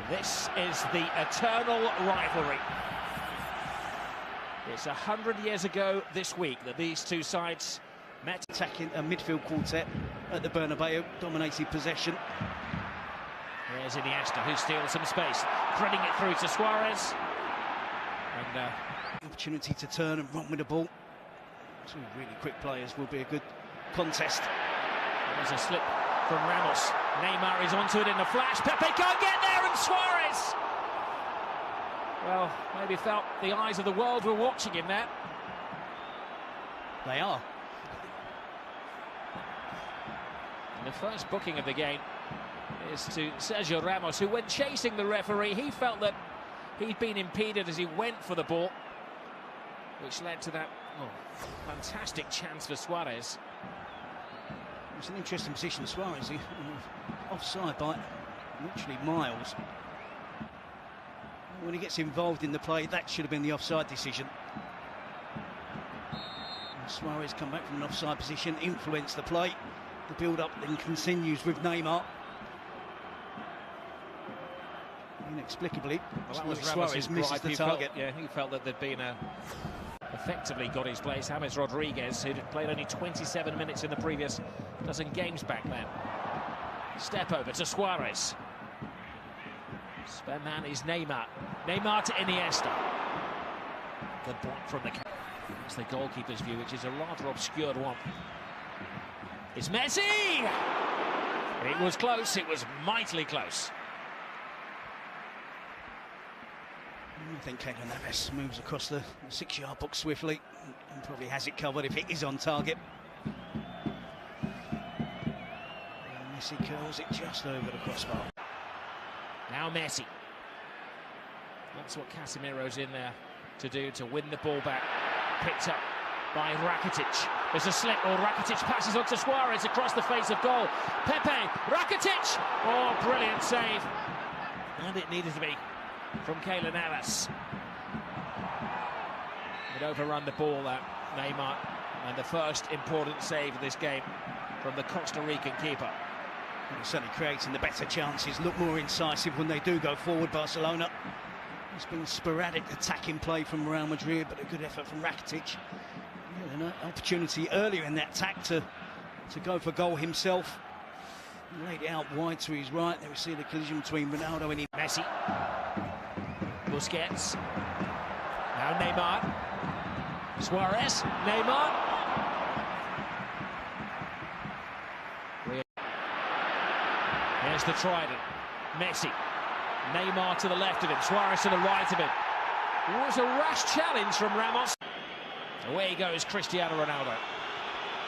This is the eternal rivalry. It's 100 years ago this week that these two sides met. Attacking a midfield quartet at the Bernabeu, dominated possession. There's Iniesta, who steals some space, threading it through to Suarez. And opportunity to turn and run with the ball. Two really quick players, will be a good contest. There's a slip from Ramos. Neymar is onto it in a flash. Pepe can't get there, and Suarez! Well, maybe felt the eyes of the world were watching him there. They are. And the first booking of the game is to Sergio Ramos, who, when chasing the referee, he felt that he'd been impeded as he went for the ball, which led to that fantastic chance for Suarez. It's an interesting position, Suarez. Offside by literally miles. When he gets involved in the play, that should have been the offside decision. And Suarez come back from an offside position, influence the play. The build-up then continues with Neymar. Inexplicably, Suarez misses the target. He felt that there'd been effectively got his place. James Rodriguez, who'd played only 27 minutes in the previous dozen games back then. Step over to Suarez. Spare man is Neymar. Neymar to Iniesta. Good block from the... That's the goalkeeper's view, which is a rather obscured one. It's Messi! It was close, it was mightily close. I think Keylor Navas moves across the 6-yard box swiftly and probably has it covered if it is on target. And Messi curls it just over the crossbar. Now Messi. That's what Casemiro's in there to do, to win the ball back. Picked up by Rakitic. There's a slip, Rakitic passes on to Suarez across the face of goal. Pepe, Rakitic! Oh, brilliant save. And it needed to be from Keylor Navas. Would overrun the ball, that Neymar, and the first important save of this game from the Costa Rican keeper. And certainly creating the better chances, look more incisive when they do go forward, Barcelona. It's been sporadic attacking play from Real Madrid, but a good effort from Rakitic. An opportunity earlier in that attack to go for goal himself. He laid it out wide to his right. There we see the collision between Ronaldo and Messi. Busquets. Now Neymar. Suarez. Neymar. Here's the trident. Messi. Neymar to the left of him. Suarez to the right of him. It was a rash challenge from Ramos. Away goes Cristiano Ronaldo.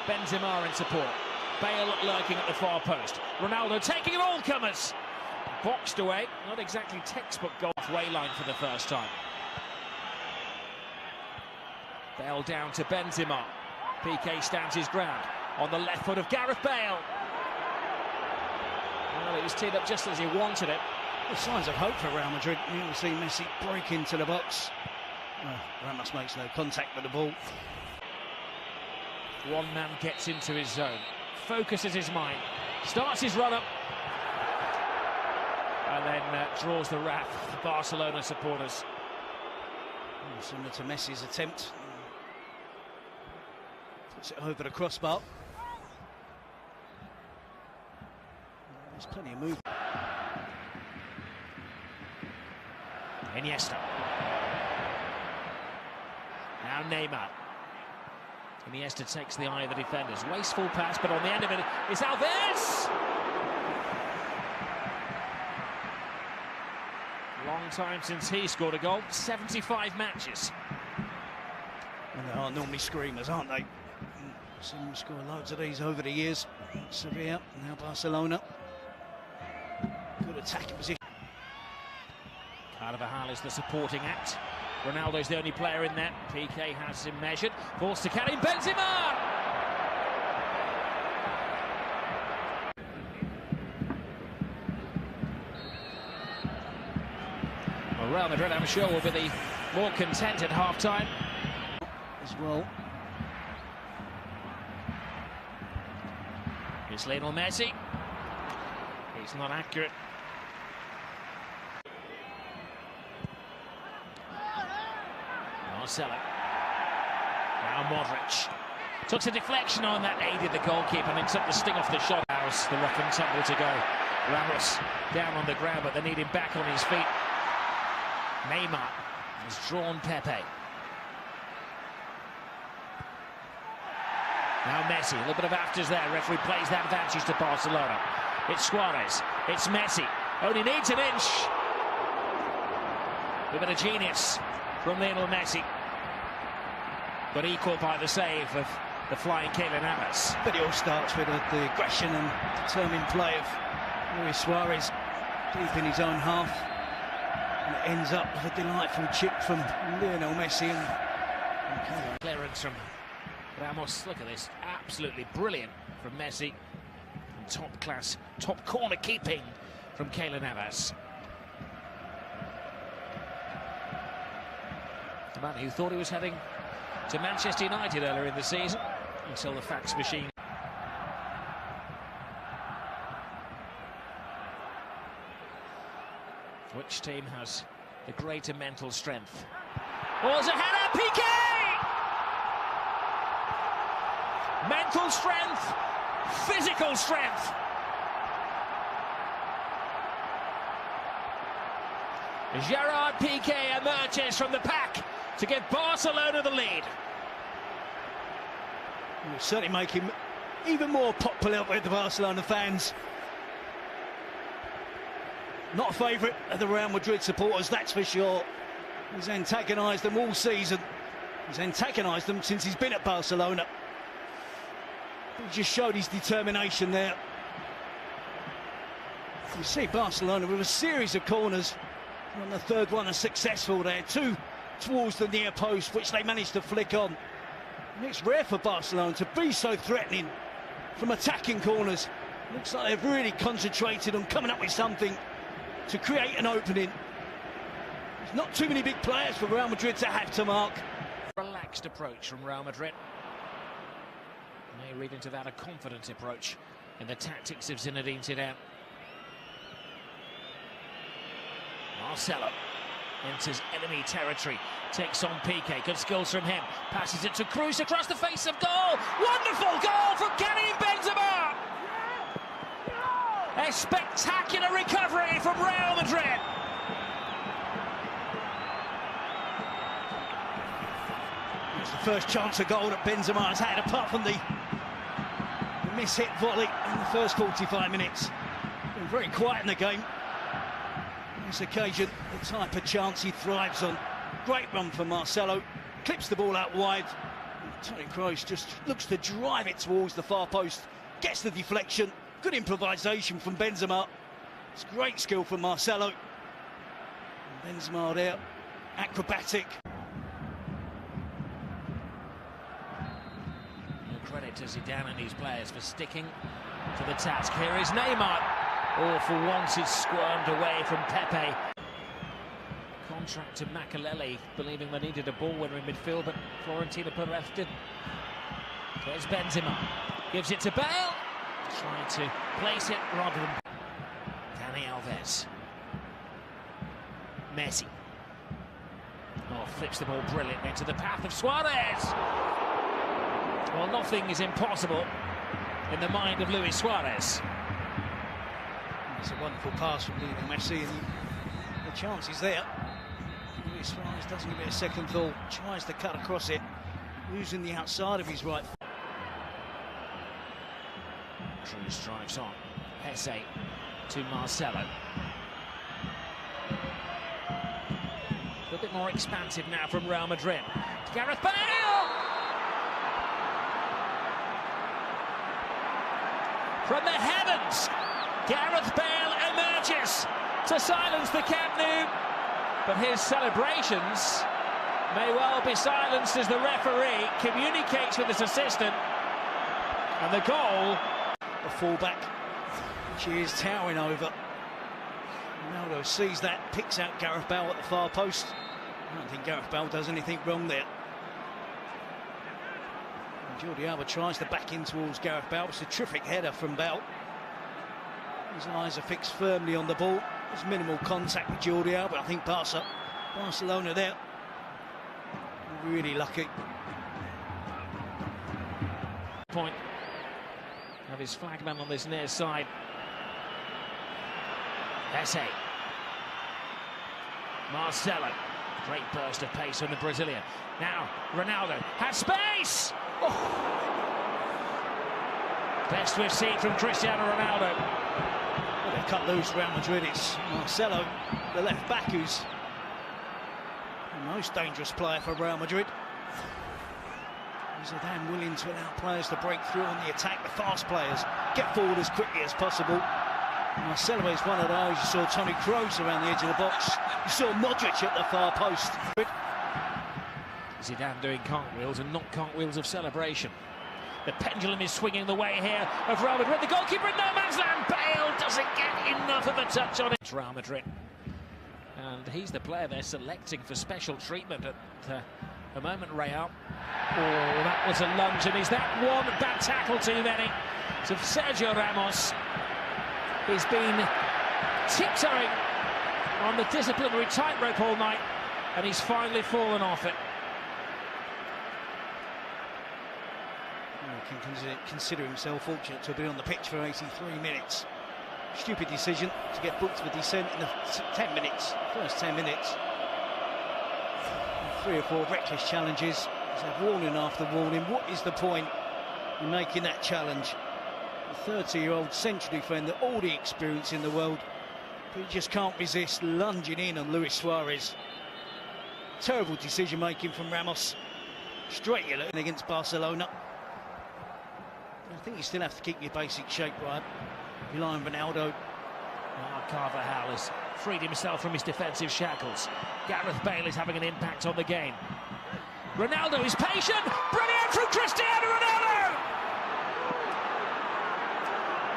Benzema in support. Bale lurking at the far post. Ronaldo taking it all comers. Boxed away. Not exactly textbook goal. Halfway line for the first time. Bale down to Benzema. PK stands his ground on the left foot of Gareth Bale. Well, it was teed up just as he wanted it. The signs of hope for Real Madrid. You'll see Messi break into the box. Ramos makes no contact with the ball. One man gets into his zone, focuses his mind, starts his run-up, and then draws the wrath of the Barcelona supporters. Similar to Messi's attempt. Puts it over the crossbar. There's plenty of movement. Iniesta. Now Neymar. Iniesta takes the eye of the defenders. Wasteful pass, but on the end of it is Alves! Long time since he scored a goal. 75 matches. And they are normally screamers, aren't they? Seen them score loads of these over the years. Sevilla, now Barcelona. Good attacking position. Carvajal is the supporting act. Ronaldo's the only player in there. PK has him measured. Forced to carry Benzema! Well, Real Madrid, I'm sure, will be the more content at half-time. As well. Here's Lionel Messi. He's not accurate. Marcelo. Now Modric. Took a deflection on that, aided the goalkeeper and then took the sting off the shot. The rough and tumble to go. Ramos down on the ground, but they need him back on his feet. Neymar has drawn Pepe. Now Messi, a little bit of afters there. Referee plays that advantage to Barcelona. It's Suarez, it's Messi. Only needs an inch. A bit of genius from Lionel Messi. But equal by the save of the flying Keylor Navas. But it all starts with the aggression and determined play of Luis Suarez deep in his own half. And it ends up with a delightful chip from Lionel Messi. And clearance from Ramos. Look at this. Absolutely brilliant from Messi. And top class, top corner keeping from Keylor Navas. The man who thought he was heading to Manchester United earlier in the season until the fax machine. Which team has the greater mental strength? Oh, there's a header, Piqué! Mental strength, physical strength. Gerard Piqué emerges from the pack to give Barcelona the lead. It will certainly make him even more popular with the Barcelona fans. Not a favourite of the Real Madrid supporters, that's for sure. He's antagonised them all season. He's antagonised them since he's been at Barcelona. He just showed his determination there. You see Barcelona with a series of corners. And the third one is successful there. Two towards the near post, which they managed to flick on. And it's rare for Barcelona to be so threatening from attacking corners. Looks like they've really concentrated on coming up with something to create an opening. There's not too many big players for Real Madrid to have to mark. Relaxed approach from Real Madrid. May read into that a confident approach in the tactics of Zinedine Zidane. Marcelo enters enemy territory, takes on Piqué, good skills from him, passes it to Cruz across the face of goal. Wonderful goal from Karim Benzema! A spectacular recovery from Real Madrid. It's the first chance of goal that Benzema has had, apart from the miss-hit volley in the first 45 minutes. Been very quiet in the game. This occasion, the type of chance he thrives on. Great run from Marcelo, clips the ball out wide. Toni Kroos just looks to drive it towards the far post, gets the deflection. Good improvisation from Benzema. It's great skill from Marcelo. And Benzema there, acrobatic. No credit to Zidane and his players for sticking to the task. Here is Neymar. Oh, for once he's squirmed away from Pepe. Contract to Makalele, believing they needed a ball winner in midfield, but Florentino Perez didn't. There's Benzema. Gives it to Bale. Trying to place it rather than Dani Alves. Messi. Oh, flips the ball brilliantly into the path of Suarez. Well, nothing is impossible in the mind of Luis Suarez. It's a wonderful pass from Lionel Messi, and the chance is there. Luis Suarez doesn't give it a second thought, tries to cut across it, losing the outside of his right. Cruz drives on. Hesse to Marcelo. A bit more expansive now from Real Madrid. To Gareth Bale! From the heavens, Gareth Bale emerges to silence the Camp Nou. But his celebrations may well be silenced as the referee communicates with his assistant. And the goal... The fullback, which he is towering over. Ronaldo sees that, picks out Gareth Bale at the far post. I don't think Gareth Bale does anything wrong there. And Jordi Alba tries to back in towards Gareth Bale. It's a terrific header from Bale. His eyes are fixed firmly on the ball. There's minimal contact with Jordi Alba. I think Barcelona there Really lucky. Point of his flagman on this near side. Esse. Marcelo. Great burst of pace from the Brazilian. Now Ronaldo has space. Oh. Best we've seen from Cristiano Ronaldo. Well, they've cut loose Real Madrid. It's Marcelo, the left back, who's the most dangerous player for Real Madrid. Zidane willing to allow players to break through on the attack. The fast players get forward as quickly as possible. Marcelo is one of those. You saw Toni Kroos around the edge of the box. You saw Modric at the far post. Zidane doing cartwheels and not cartwheels of celebration. The pendulum is swinging the way here of Real Madrid. The goalkeeper in no man's land. Bale doesn't get enough of a touch on it. It's Real Madrid. And he's the player they're selecting for special treatment at the moment, Real. Oh, that was a lunge, and is that one bad tackle too many? So Sergio Ramos has been tiptoeing on the disciplinary tightrope all night, and he's finally fallen off it. He can consider himself fortunate to be on the pitch for 83 minutes. Stupid decision to get booked for dissent in the 10 minutes, first 10 minutes. 3 or 4 reckless challenges. He's had warning after warning. What is the point in making that challenge? The 30-year-old century defender, all the experience in the world, but he just can't resist lunging in on Luis Suarez. Terrible decision-making from Ramos. Straight yellow against Barcelona. I think you still have to keep your basic shape right. Rely on Ronaldo. Carvajal has freed himself from his defensive shackles. Gareth Bale is having an impact on the game. Ronaldo is patient. Brilliant from Cristiano Ronaldo!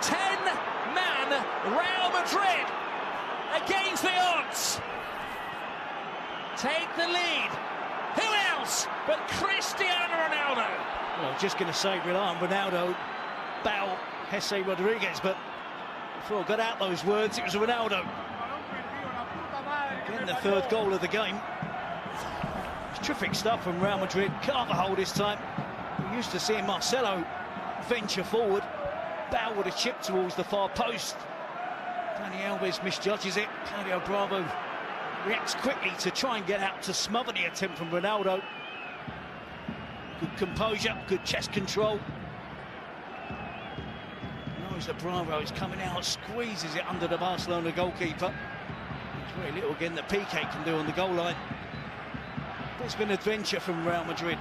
10-man Real Madrid against the odds. Take the lead. Who else but Cristiano Ronaldo? Well, just going to say rely on Ronaldo, Bale, Jesse Rodriguez, but before I got out those words, it was Ronaldo. Getting the 3rd goal of the game. It's terrific stuff from Real Madrid. Carvajal this time. We're used to seeing Marcelo venture forward. Bale with a chip towards the far post. Dani Alves misjudges it. Claudio Bravo reacts quickly to try and get out to smother the attempt from Ronaldo. Good composure, good chest control. Knows that Bravo is coming out, squeezes it under the Barcelona goalkeeper. There's very little again that Piqué can do on the goal line. But it's been adventure from Real Madrid.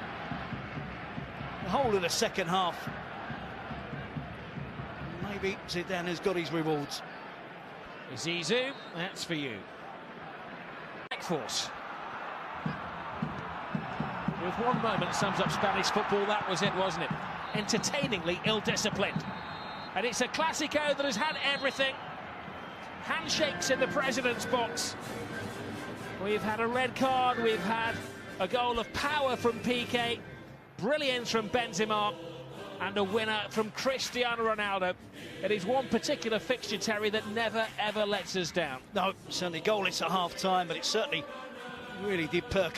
The whole of the second half. Maybe Zidane has got his rewards. Zizou, that's for you. Force. With one moment sums up Spanish football, that was it, wasn't it? Entertainingly ill-disciplined. And it's a Clasico that has had everything. Handshakes in the president's box. We've had a red card, we've had a goal of power from Piqué, brilliance from Benzema, and a winner from Cristiano Ronaldo. It is one particular fixture, Terry, that never, ever lets us down. No, certainly goalless at half-time, but it certainly really did perk up.